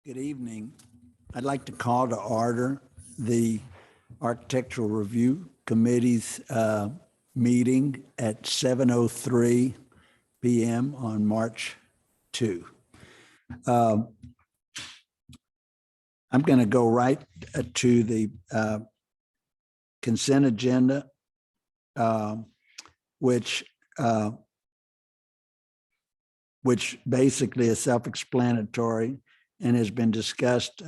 Good evening. I'd like to call to order the Architectural Review Committee's meeting at 7:03 p.m. on March 2. I'm going to go right to the consent agenda, which basically is self-explanatory and has been discussed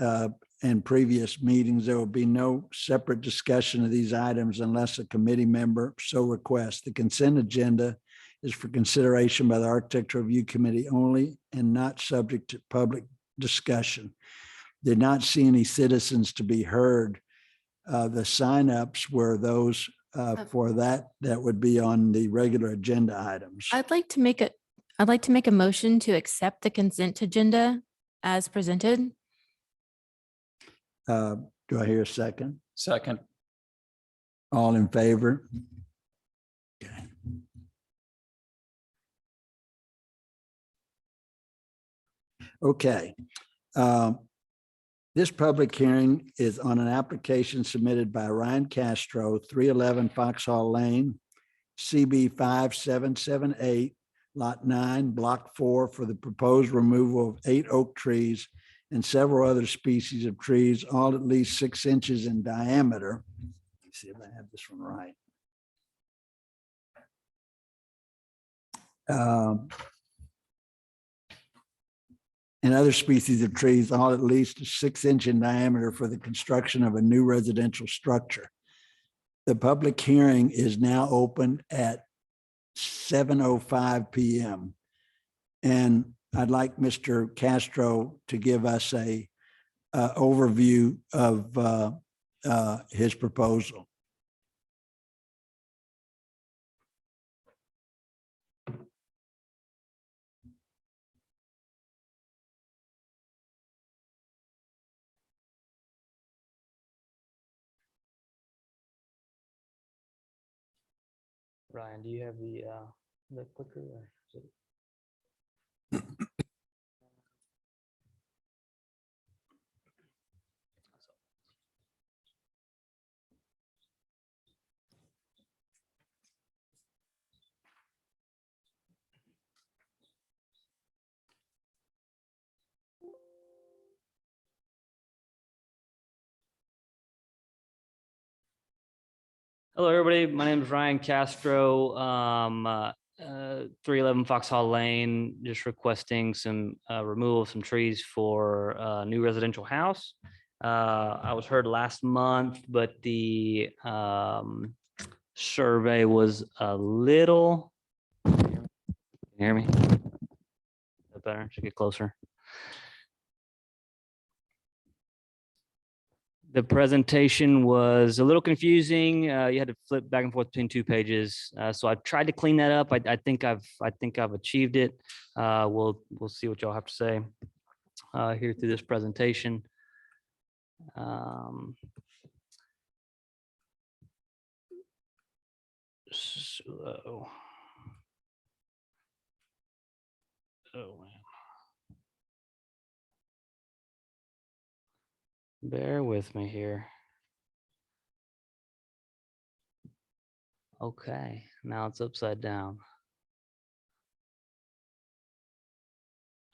in previous meetings. There will be no separate discussion of these items unless a committee member so requests. The consent agenda is for consideration by the Architectural Review Committee only and not subject to public discussion. Did not see any citizens to be heard. The signups were those for that would be on the regular agenda items. I'd like to make a motion to accept the consent agenda as presented. Do I hear a second? Second. All in favor? Okay. Okay. This public hearing is on an application submitted by Ryan Castro, 311 Foxhall Lane, CB 5778, Lot 9, Block 4, for the proposed removal of 8 oak trees and several other species of trees, all at least 6 inches in diameter. Let's see if I have this one right. And other species of trees, all at least 6 inch in diameter, for the construction of a new residential structure. The public hearing is now open at 7:05 p.m. And I'd like Mr. Castro to give us a overview of his proposal. Ryan, do you have the clicker? Or is it... Hello, everybody. My name is Ryan Castro, 311 Foxhall Lane, just requesting some removal of some trees for a new residential house. I was heard last month, but the survey was a little, can you hear me? Is that better? Should get closer. The presentation was a little confusing. You had to flip back and forth between 2 pages. So I tried to clean that up. I think I've achieved it. We'll see what y'all have to say here through this presentation. So, oh man. Bear with me here. Okay, now it's upside down.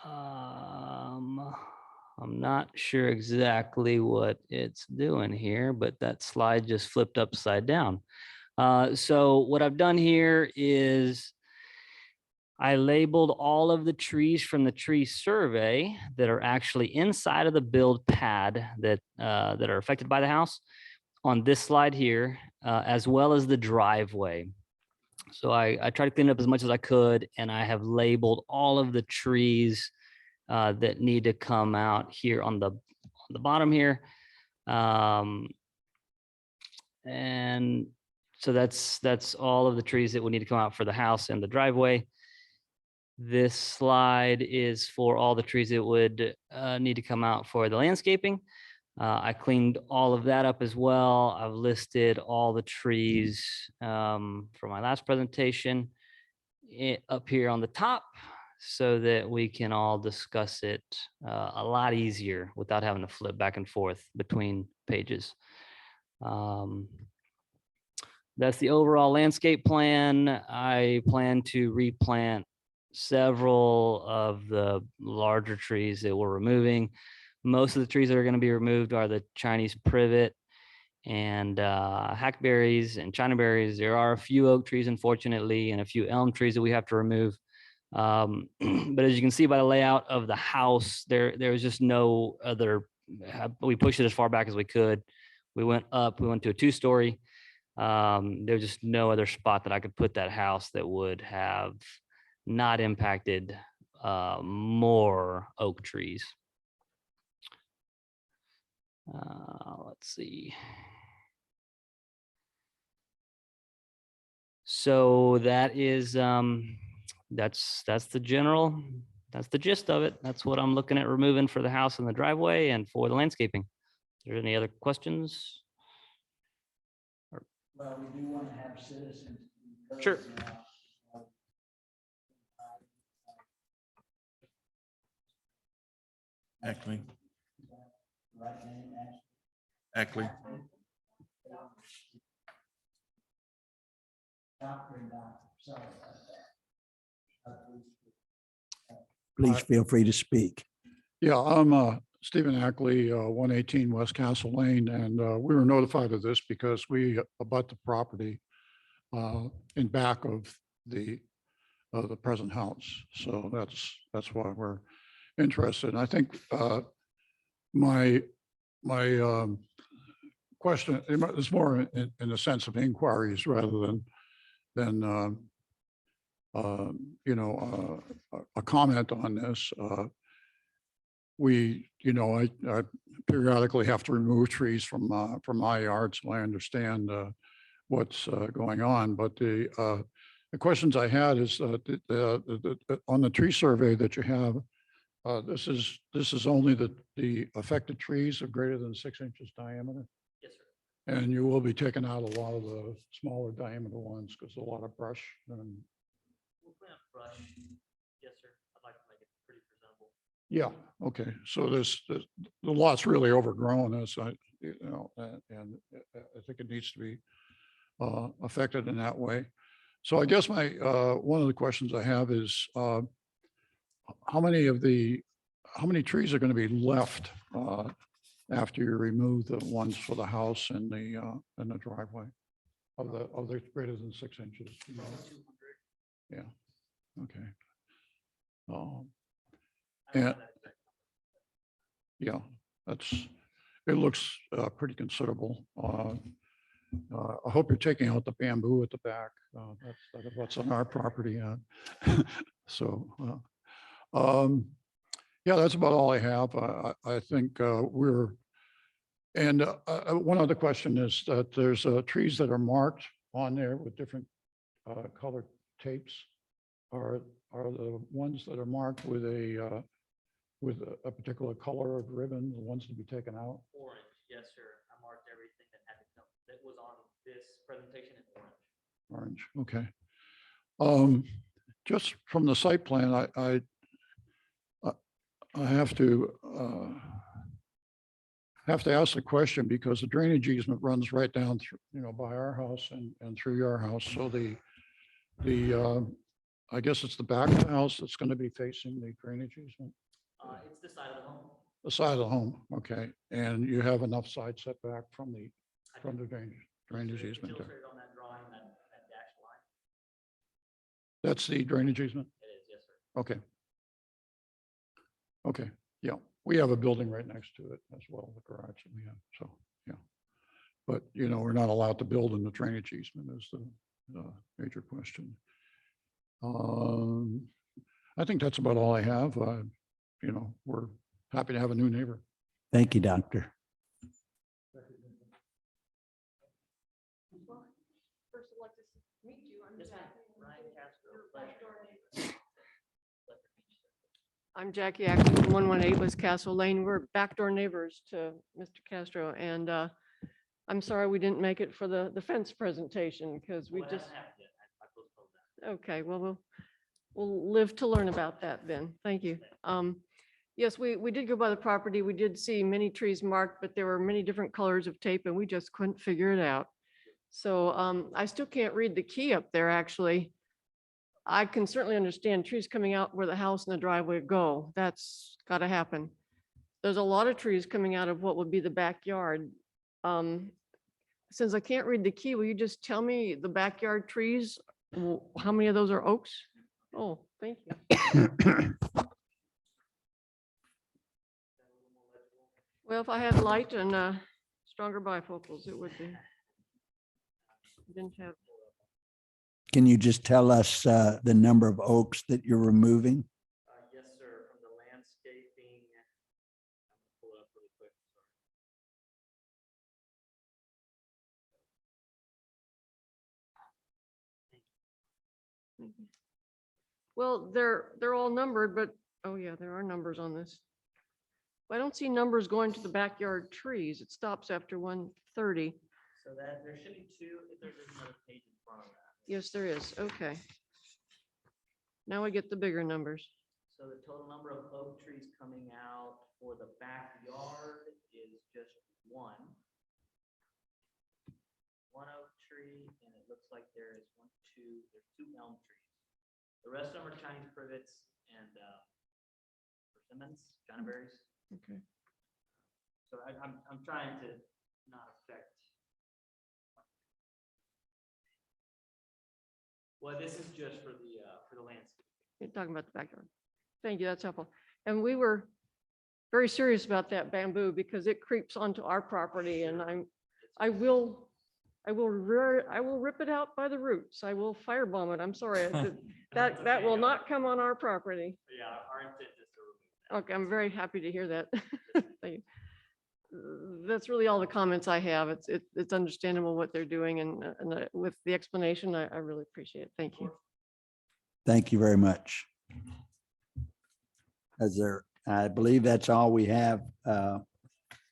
I'm not sure exactly what it's doing here, but that slide just flipped upside down. So what I've done here is I labeled all of the trees from the tree survey that are actually inside of the build pad that are affected by the house on this slide here, as well as the driveway. So I tried to clean it up as much as I could, and I have labeled all of the trees that need to come out here on the bottom here. And so that's all of the trees that will need to come out for the house and the driveway. This slide is for all the trees that would need to come out for the landscaping. I cleaned all of that up as well. I've listed all the trees from my last presentation up here on the top. so that we can all discuss it a lot easier without having to flip back and forth between pages. That's the overall landscape plan. I plan to replant several of the larger trees that we're removing. Most of the trees that are going to be removed are the Chinese privet and hackberries and chinaberries. There are a few oak trees, unfortunately, and a few elm trees that we have to remove. But as you can see by the layout of the house, there was just no other. We pushed it as far back as we could. We went up. We went to a 2-story. There was just no other spot that I could put that house that would have not impacted more oak trees. Let's see. So that is that's the general, that's the gist of it. That's what I'm looking at removing for the house and the driveway and for the landscaping. Are there any other questions? Well, we do want to have citizens. Sure. Ackley. Right name, Ackley. Doctor and doctor. Sorry about that. Please feel free to speak. Yeah, I'm Stephen Ackley, 118 West Castle Lane, and we were notified of this because we abut the property in back of the present house. So that's why we're interested. And I think my question is more in the sense of inquiries rather than a comment on this. I periodically have to remove trees from my yard, so I understand what's going on. But the questions I had is on the tree survey that you have, this is only the affected trees of greater than 6 inches diameter. Yes, sir. And you will be taking out a lot of the smaller diameter ones because a lot of brush and. We'll plant brush. Yes, sir. I'd like to make it pretty presentable. Yeah, okay, so the lot's really overgrown as and I think it needs to be affected in that way. So I guess my one of the questions I have is how many trees are going to be left after you remove the ones for the house and the driveway of the greater than 6 inches? Yeah, okay. And yeah, it looks pretty considerable. I hope you're taking out the bamboo at the back. That's what's on our property. So, yeah, that's about all I have. I think and one other question is that there's trees that are marked on there with different colored tapes. Are the ones that are marked with a particular color of ribbon, the ones to be taken out? Orange, yes, sir. I marked everything that had to come, that was on this presentation in orange. Orange, okay. Just from the site plan, I have to ask the question because the drainage easement runs right down through, by our house and through your house. So I guess it's the back of the house that's going to be facing the drainage easement. It's the side of the home. The side of the home, okay. And you have enough side setback from the drainage easement there. Illustrated on that drawing, that dashed line. That's the drainage easement? It is, yes, sir. Okay. Okay, yeah, we have a building right next to it as well, the garage that we have, so, yeah. But, we're not allowed to build in the drainage easement is the major question. I think that's about all I have. We're happy to have a new neighbor. Thank you, Doctor. First, I'd like to meet you. Yes, ma'am. Ryan Castro, pleasure. I'm Jackie Ackley from 118 West Castle Lane. We're backdoor neighbors to Mr. Castro, and I'm sorry we didn't make it for the fence presentation because we just. I postponed that. Okay, well, We'll live to learn about that then. Thank you. Yes, we did go by the property. We did see many trees marked, but there were many different colors of tape and we just couldn't figure it out. So I still can't read the key up there, actually. I can certainly understand trees coming out where the house and the driveway go. That's got to happen. There's a lot of trees coming out of what would be the backyard. Since I can't read the key, will you just tell me the backyard trees? How many of those are oaks? Oh, thank you. Well, if I had light and stronger bifocals, it would be. Didn't have. Can you just tell us the number of oaks that you're removing? Yes, sir, from the landscaping. Pull it up really quick. Well, they're all numbered, but, oh yeah, there are numbers on this. I don't see numbers going to the backyard trees. It stops after 130. So that there should be two, if there's another page in front of that. Yes, there is. Okay. Now I get the bigger numbers. So the total number of oak trees coming out for the backyard is just one. One oak tree, and it looks like there is there's two elm trees. The rest of them are Chinese privets and persimmons, China berries. Okay. So I'm trying to not affect. Well, this is just for the landscape. You're talking about the backyard. Thank you. That's helpful. And we were very serious about that bamboo because it creeps onto our property and I will rip it out by the roots. I will firebomb it. I'm sorry. That will not come on our property. Yeah, our intent is to remove. Okay, I'm very happy to hear that. Thank you. That's really all the comments I have. It's understandable what they're doing and with the explanation, I really appreciate it. Thank you. Thank you very much. I believe that's all we have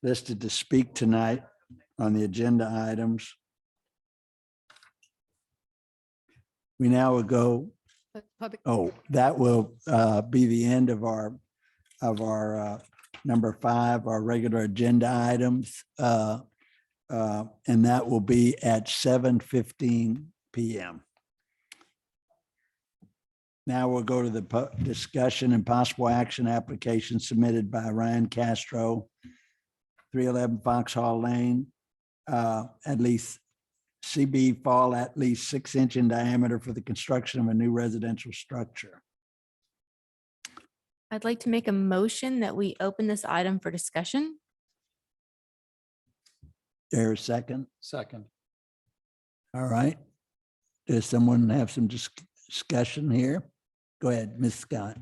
listed to speak tonight on the agenda items. We now will go, that will be the end of our number 5, our regular agenda items. And that will be at 7:15 p.m. Now we'll go to the discussion and possible action application submitted by Ryan Castro, 311 Foxhall Lane, at least CB fall at least 6-inch in diameter for the construction of a new residential structure. I'd like to make a motion that we open this item for discussion. There a second? Second. All right. Does someone have some discussion here? Go ahead, Ms. Scott.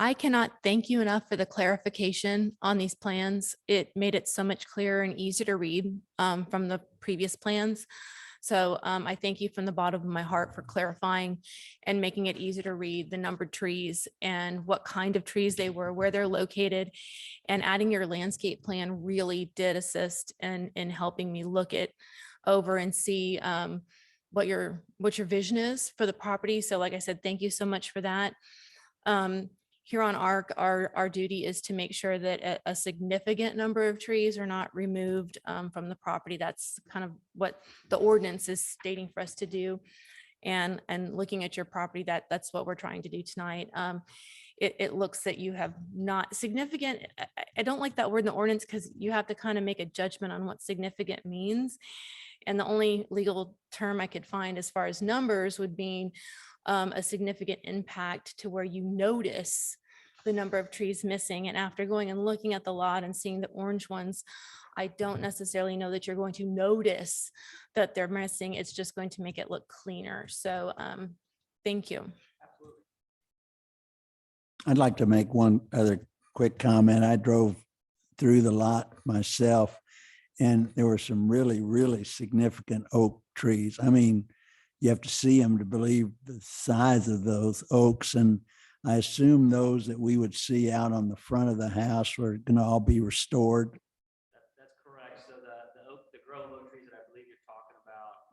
I cannot thank you enough for the clarification on these plans. It made it so much clearer and easier to read from the previous plans. So I thank you from the bottom of my heart for clarifying and making it easier to read the numbered trees and what kind of trees they were, where they're located, and adding your landscape plan really did assist in helping me look it over and see what your vision is for the property. So like I said, thank you so much for that. Here on ARC, our duty is to make sure that a significant number of trees are not removed from the property. That's kind of what the ordinance is stating for us to do. And looking at your property, that's what we're trying to do tonight. It looks that you have not significant. I don't like that word in the ordinance because you have to kind of make a judgment on what significant means. And the only legal term I could find as far as numbers would be a significant impact to where you notice the number of trees missing. And after going and looking at the lot and seeing the orange ones, I don't necessarily know that you're going to notice that they're missing. It's just going to make it look cleaner. So thank you. I'd like to make one other quick comment. I drove through the lot myself and there were some really, really significant oak trees. I mean, you have to see them to believe the size of those oaks. And I assume those that we would see out on the front of the house were going to all be restored. That's correct. So the grove oak trees that I believe you're talking about,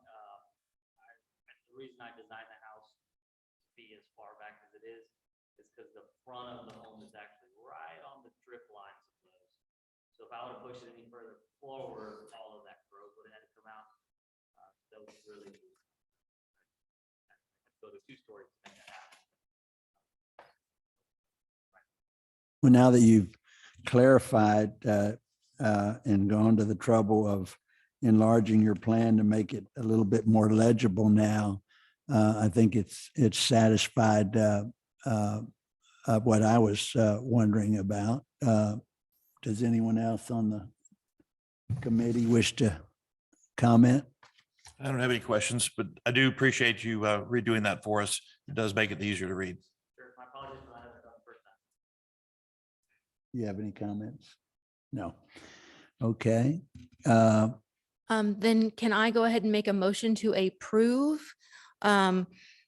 the reason I designed the house to be as far back as it front of the home is actually right on the drip lines of those. So if I were to push it any further forward, all of that growth would have had to come out. Those really go to 2 stories to make that happen. Well, now that you've clarified and gone to the trouble of enlarging your plan to make it a little bit more legible now, I think it's satisfied what I was wondering about. Does anyone else on the committee wish to comment? I don't have any questions, but I do appreciate you redoing that for us. It does make it easier to read. Sure, my apologies for not having it done the first time. You have any comments? No. Okay. Then can I go ahead and make a motion to approve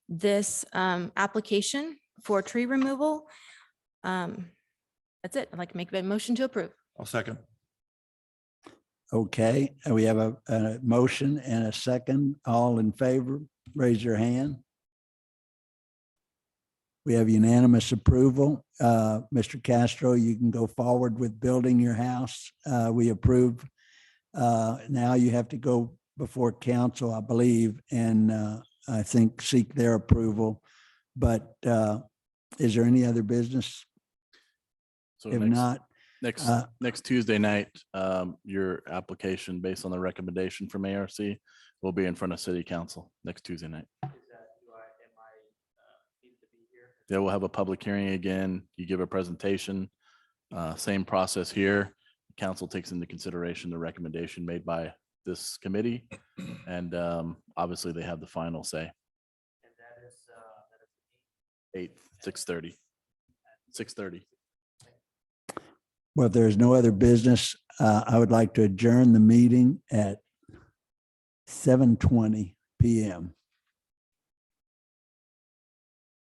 this application for tree removal? That's it. I'd like to make a motion to approve. I'll second. Okay, we have a motion and a second. All in favor, raise your hand. We have unanimous approval. Mr. Castro, you can go forward with building your house. We approve. Now you have to go before council, I believe, and I think seek their approval. But is there any other business? So If not, next Tuesday night, your application based on the recommendation from ARC will be in front of city council next Tuesday night. Is that, am I needed to be here? Yeah, we'll have a public hearing again. You give a presentation, same process here. Council takes into consideration the recommendation made by this committee. And obviously they have the final say. And that is 6:30. 6:30. well, if there's no other business, I would like to adjourn the meeting at 7:20 p.m.